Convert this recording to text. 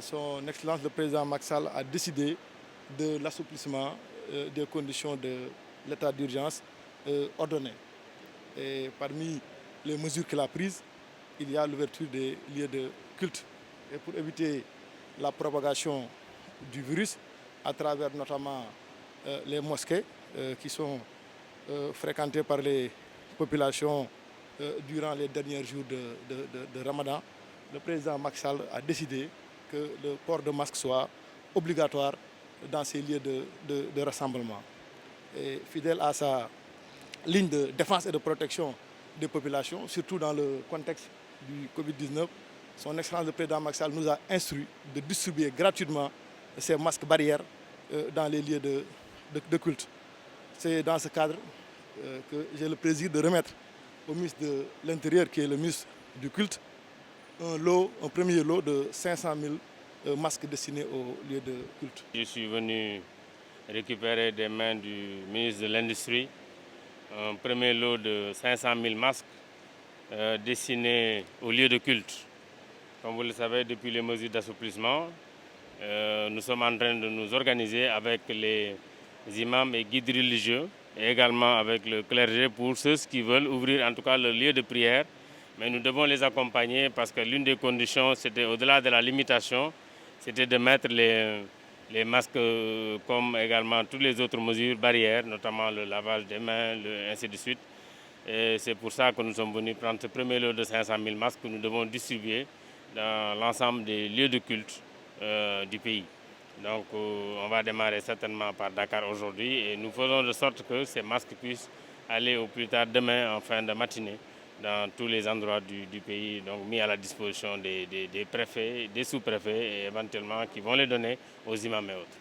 son Excellence le Président Macky Sall a décidé de l'assouplissement des conditions de l'état d'urgence ordonné. Et parmi les mesures qu'il a prises, il y a l'ouverture des lieux de culte. Et pour éviter la propagation du virus à travers notamment les mosquées qui sont fréquentées par les populations durant les derniers jours de Ramadan, le président Macky Sall a décidé que le port de masque soit obligatoire dans ces lieux de rassemblement. Et fidèle à sa ligne de défense et de protection des populations, surtout dans le contexte du Covid-19, son Excellence le Président Macky Sall nous a instruit de distribuer gratuitement ces masques barrières dans les lieux de culte. C'est dans ce cadre que j'ai le plaisir de remettre au ministre de l'Intérieur, qui est le ministre du culte, un premier lot de 500 000 masques destinés aux lieux de culte. Je suis venu récupérer des mains du ministre de l'Industrie un premier lot de 500 000 masques destinés aux lieux de culte. Comme vous le savez, depuis les mesures d'assouplissement, nous sommes en train de nous organiser avec les imams et guides religieux et également avec le clergé pour ceux qui veulent ouvrir en tout cas le lieu de prière. Mais nous devons les accompagner parce que l'une des conditions, c'était au-delà de la limitation, c'était de mettre les masques comme également toutes les autres mesures barrières, notamment le lavage des mains, ainsi de suite. Et c'est pour ça que nous sommes venus prendre ce premier lot de 500 000 masques que nous devons distribuer dans l'ensemble des lieux de culte du pays. Donc on va démarrer certainement par Dakar aujourd'hui et nous faisons de sorte que ces masques puissent aller au plus tard demain en fin de matinée dans tous les endroits du pays, donc mis à la disposition des préfets, des sous-préfets et éventuellement qui vont les donner aux imams et autres.